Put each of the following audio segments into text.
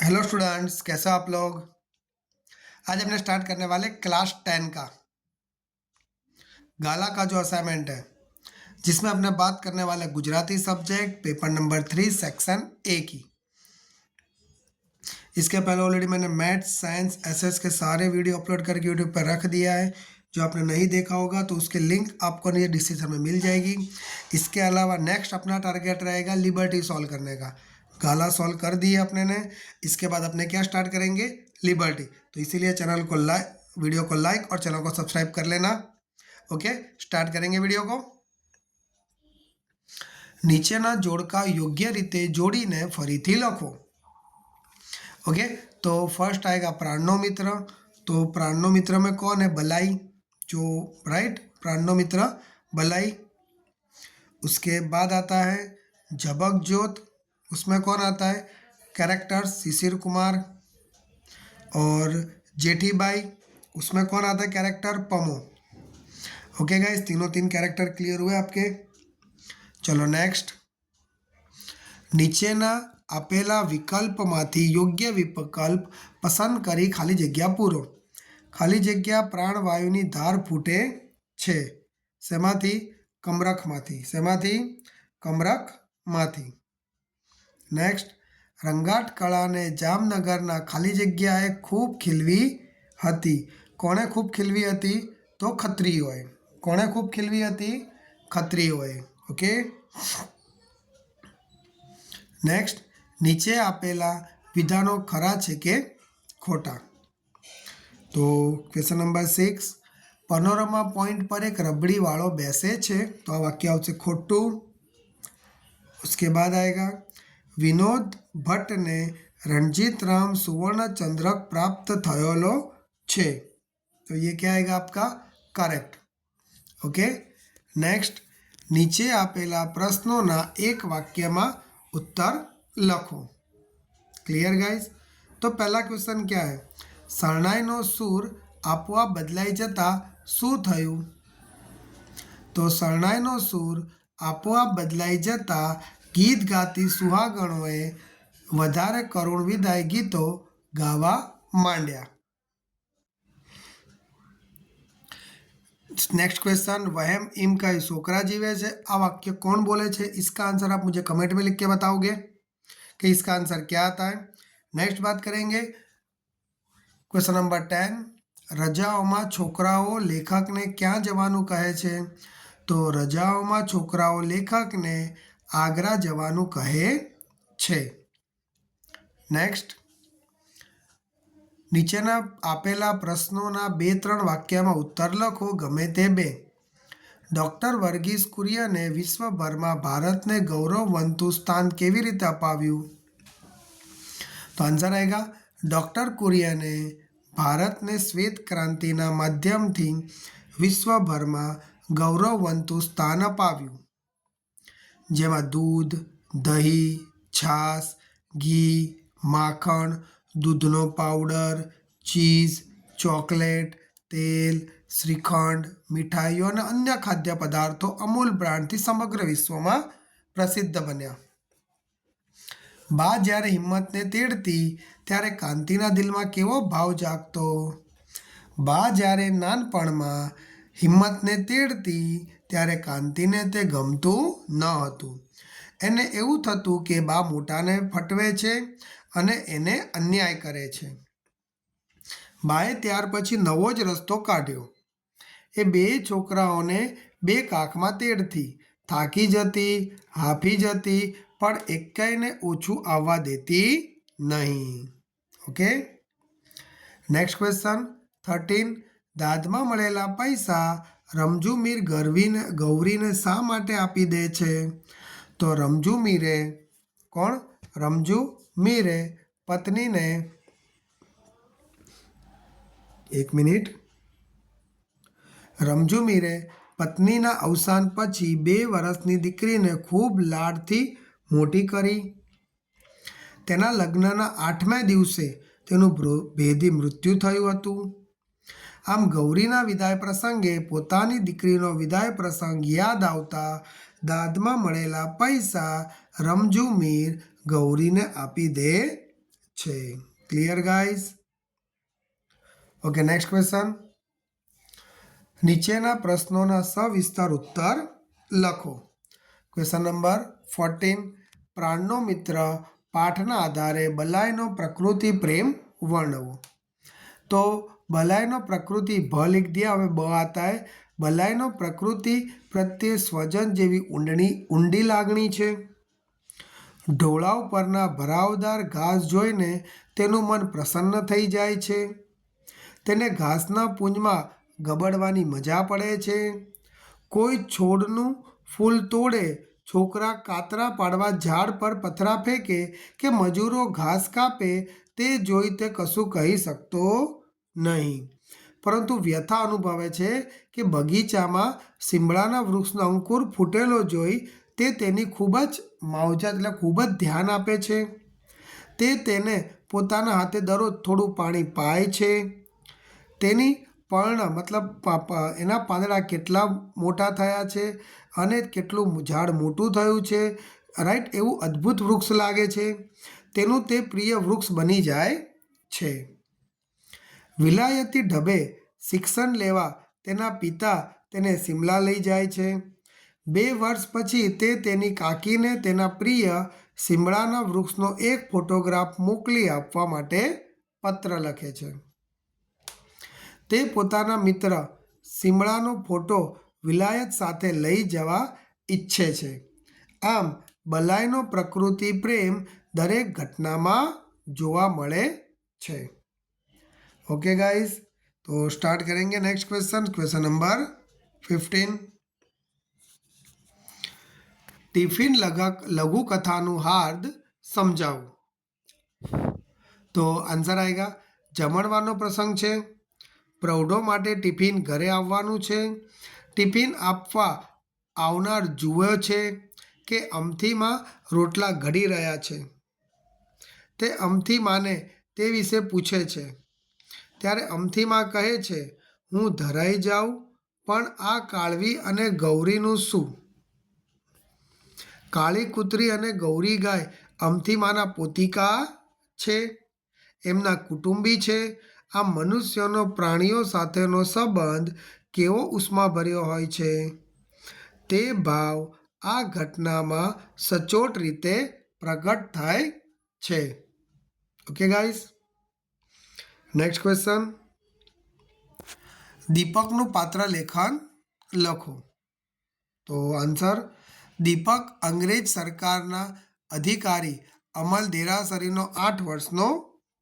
Hello students, कैसे हो आप लोग। आज हमने स्टार्ट करने वाले क्लास 10 का गाला का जो असाइनमेंट है, जिसमें अपने बात करने वाले Gujarati subject paper number 3 section A की। इसके पहले ऑलरेडी मैंने मैथ्स, साइंस, एसएस के सारे वीडियो अपलोड करके यूट्यूब पर रख दिया है। जो आपने नहीं देखा होगा तो उसके लिंक आपको नीचे डिस्क्रिप्शन में मिल जाएगी। इसके अलावा नेक्स्ट अपना टारगेट रहेगा लिबर्टी सॉल्व करने का। गाला सॉल्व कर दिए अपने ने, इसके बाद अपने क्या स्टार्ट करेंगे, लिबर्टी। तो इसीलिए चैनल को वीडियो को लाइक और चैनल को सब्सक्राइब कर लेना। ओके, स्टार्ट करेंगे वीडियो को। નીચેના જોડકા યોગ્ય રીતે જોડીને ફરીથી લખો। ओके, तो फर्स्ट आएगा प्राणनो मित्र। तो प्राणनो मित्र में कौन है, बलाई, जो राइट, प्राणनो मित्र बलाई। उसके बाद आता है झबक ज्योत, उसमें कौन आता है, कैरेक्टर्स शिशिर कुमार। और जेठीबाई, उसमें कौन आता है, कैरेक्टर पमो। ओके गाइस, तीनों तीन कैरेक्टर क्लियर हुए आपके। चलो नेक्स्ट, નીચેના આપેલા વિકલ્પમાંથી યોગ્ય વિકલ્પ પસંદ કરી ખાલી જગ્યા પૂરો। ખાલી જગ્યા પ્રાણવાયુની ધાર ફૂટે છે શેમાંથી, કમરખમાંથી। શેમાંથી, કમરખમાંથી। નેક્સ્ટ, રંગાટ કળાને જામનગરના ખાલી જગ્યાએ ખૂબ ખીલવી હતી। કોણે ખૂબ ખીલવી હતી, તો ખત્રીઓએ। કોણે ખૂબ ખીલવી હતી, ખત્રીઓએ। ઓકે, नेक्स्ट, नीचे आपेला विधानों खरा है के खोटा। तो क्वेश्चन नंबर 6, पनोरमा पॉइंट पर एक रबड़ी वालों बेसे छे, तो आ वाक्य आवशे खोटू। उसके बाद आएगा विनोद भट्ट ने रणजीत राम सुवर्ण चंद्रक प्राप्त थयोलो छे, तो ये क्या आएगा आपका करेक्ट। ओके, नेक्स्ट, नीचे आपेला प्रश्नों ना एक वाक्य में उत्तर लखो। Clear guys. तो पहला क्वेश्चन क्या है, शरणाईनो सूर आपोआप बदलाई जता शू थयुं। तो शरणाईनो सूर आपोआप बदलाई जता गीत गाती सुहागणोए वधारे करुण विदाय गीतो गावा मांड्या। नेक्स्ट क्वेश्चन, वहम इम कई छोकरा जीवे छे, आ वाक्य कौन बोले छे। इसका आंसर आप मुझे कमेंट में लिख के बताओगे कि इसका आंसर क्या आता है। नेक्स्ट बात करेंगे क्वेश्चन नंबर 10, रजाओं छोकराओ लेखक ने क्या जवानुं कहे छे। तो रजाओं छोकराओ लेखक ने आगरा जवानुं कहे छे। नेक्स्ट, નીચેના આપેલા પ્રશ્નોના 2-3 વાક્યમાં ઉત્તર લખો, ગમે તે બે। ડૉક્ટર વર્ગીસ કુરિયને વિશ્વભરમાં ભારતને ગૌરવવંતું સ્થાન કેવી રીતે અપાવ્યું। તો આન્સર આएगा ડૉક્ટર કુરિયને ભારતને શ્વેત ક્રાંતિના માધ્યમથી વિશ્વભરમાં ગૌરવવંતું સ્થાન અપાવ્યું, જેમાં दूध, दही, छाश, घी, माखण, दूधनो पाउडर, चीज, चॉकलेट, तेल, श्रीखंड, मिठाईओ और अन्य खाद्य पदार्थों अमूल ब्रांड थी समग्र विश्व में प्रसिद्ध बन्या। बा ज्यारे हिम्मत ने तेड़ती त्यारे कांतिना दिल में केवो भाव जागतो। बा ज्यारे नानपण में हिम्मत ने तेड़ती त्यारे कांतिने ते गमतुं न हतुं। एने एवुं थतुं के बा मोटाने फटवे छे અને એને અન્યાય કરે છે। બાએ ત્યાર પછી નવો જ રસ્તો કાઢ્યો। એ બે છોકરાઓને બે કાખમાં તેડથી થાકી જતી, હાંફી જતી, પણ એકેયને ઓછું આવવા દેતી નહીં। ઓકે, નેક્સ્ટ ક્વેશ્ચન 13, દાદમાં મળેલા પૈસા રમજુ મીર ગૌરીને શા માટે આપી દે છે। તો રમજુ મીરે, કોણ, રમજુ मीरे पत्नी ने, एक मिनिट, रमजू मीरे पत्नीना अवसान पछी 2 वर्षनी दीकरीने खूब लाडथी मोटी करी। तेना लग्नना 8મે દિવસે तेनुं भेदी मृत्यु थयुं हतुं। आम गौरीना विदाय प्रसंगे पोतानी दीकरीनो विदाय प्रसंग याद आवता दादमां मळेला पैसा रमजू मीर गौरी ने आपी दे છે. Clear guys? Okay, next question. નીચેના પ્રશ્નોના સવિસ્તાર ઉત્તર લખો. Question number 14. પ્રાણનો મિત્ર પાઠના આધારે બલાયનો પ્રકૃતિ પ્રેમ વર્ણવો. तो बलायनो प्रकृति भ लिख दिया। हमें ब आता है। बलायनो प्रकृति प्रत्ये स्वजन जेवी ऊंडी लागणी छे। ढोळाव परना भरावदार घास जोईने तेनुं मन प्रसन्न थई जाय छे। तेने घासना पूंजमां गबड़वानी मजा पड़े छे। कोई छोड़नुं फूल तोड़े, छोकरा कातरा पाड़वा झाड़ पर पथरा फेंके के मजूरो घास कापे ते जोई ते कशुं कही शकतो नहीं, परंतु व्यथा अनुभवे छे के बगीचामां सीमड़ाना वृक्षनो अंकुर फूटेलो जोई ते तेनी खूब ज मावजत એટલે खूब ज ध्यान आपे छे। ते तेने पोताना हाथे दररोज थोड़ुं पाणी पाय छे। तेनी पर्ण मतलब एना પાંદડા કેટલા મોટા થયા છે અને કેટલું ઝાડ મોટું થયું છે, રાઈટ? એવું અદ્ભુત વૃક્ષ લાગે છે। તેનું તે પ્રિય વૃક્ષ બની જાય છે। વિલાયતી ઢબે શિક્ષણ લેવા તેના પિતા તેને સિમલા લઈ જાય છે। 2 વર્ષ પછી તે તેની કાકીને તેના પ્રિય સિમળાના વૃક્ષનો એક ફોટોગ્રાફ મોકલી આપવા માટે પત્ર લખે છે। તે પોતાના મિત્ર સિમળાનો ફોટો વિલાયત સાથે લઈ જવા ઈચ્છે છે। આમ બલાયનો પ્રકૃતિ પ્રેમ દરેક ઘટનામાં જોવા મળે છે। ओके गाइस, तो स्टार्ट करेंगे next question. Question number 15. Tiffin लघु कथानु हार्द समझाओ। तो आंसर आएगा जमणवारनो प्रसंग छे। प्रौढो माटे टिफिन घरे आववानुं छे। टिफिन आपवा आवनार जुए छे के अमथी मां रोटला घड़ी रह्या छे। ते अमथी माने ते विषे पूछे छे। त्यारे अमथी मां कहे छे, हूँ धराई जाऊँ पण आ काळवी अने गौरीनुं शुं? काळी कूतरी अने गौरी गाय अमथी माना पोतिका छे, एमना कुटुंबी छे। आ मनुष्योनो प्राणीओ साथेनो संबंध केवो उष्माभर्यो होय छे। ते भाव आ घटनामां सचोट रीते प्रगट थाय छे। Okay guys, next question. दीपकनु पात्र लेखन लखो। तो आंसर दीपक अंग्रेज सरकारना अधिकारी अमल देरासरीनो 8 वर्षनो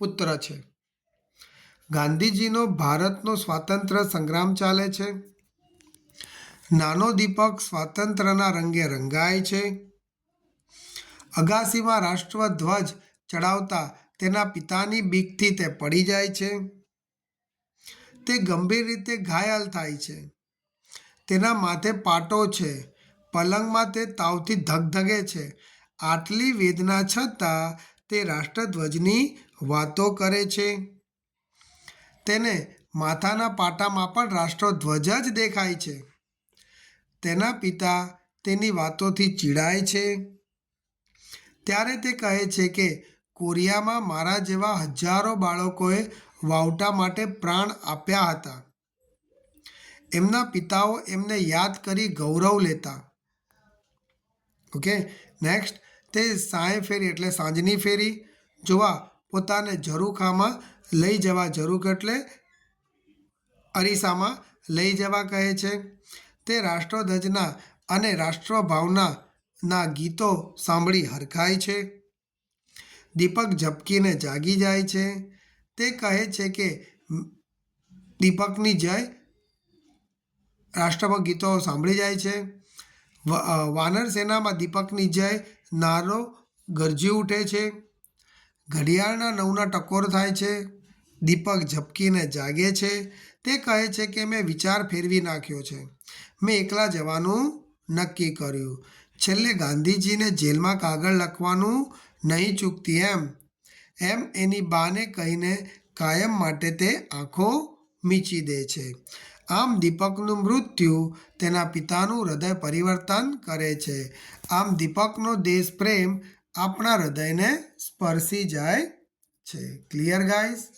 पुत्र छे। गांधीजीनो भारतनो स्वातंत्र्य संग्राम चाले छे। नानो दीपक स्वातंत्र्यना रंगे रंगाय छे। अगासीमां राष्ट्रध्वज चढ़ावता तेना पितानी बीकथी ते पड़ी जाय छे। ते गंभीर रीते घायल थाय छे। तेना माथे पाटो छे। पलंगमां ते तावथी धगधगे छे। आटली वेदना छतां ते राष्ट्रध्वजनी वातो करे छे। तेने माथाना पाटामां पण राष्ट्रध्वज ज देखाय छे। तेना पिता तेनी वातोथी चीड़ाय छे। त्यारे ते कहे छे के कोरियामां मारा जेवा हजारों बाळकोए वावटा माटे प्राण आप्या हता। एमना पिताओ एमने याद करी गौरव लेता। Okay, next. ते साय फेरी एटले सांजनी फेरी जोवा पोताने झरूखामां लई जवा, झरूख एटले अरीसामां लई जवा कहे छे। ते राष्ट्रध्वजना अने राष्ट्रभावना ना गीतो सांभळी हरखाय छे। दीपक झपकीने जागी जाय छे। ते कहे छे के दीपकनी जय राष्ट्रभक्त गीतो सांभળી જાય છે। વાનર સેનામાં દીપકની જય નારો ગરજી ઉઠે છે। ઘડિયાળના 9ના ટકોર થાય છે। દીપક ઝપકીને જાગે છે। તે કહે છે કે મેં વિચાર ફેરવી નાખ્યો છે। મેં એકલા જવાનું નક્કી કર્યું। છેલ્લે ગાંધીજીને જેલમાં કાગળ લખવાનું નહીં ચૂકતી એમ એની બાને કહીને કાયમ માટે તે આંખો મીચી દે છે। આમ દીપકનું મૃત્યુ તેના પિતાનું હૃદય પરિવર્તન કરે છે। આમ દીપકનો દેશ પ્રેમ આપણા હૃદયને સ્પર્શી જાય छः। Clear guys?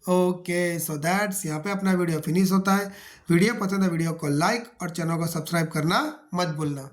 Okay, so that's यहाँ पे अपना वीडियो फिनिश होता है। वीडियो पसंद है वीडियो को लाइक और चैनल को सब्सक्राइब करना मत भूलना।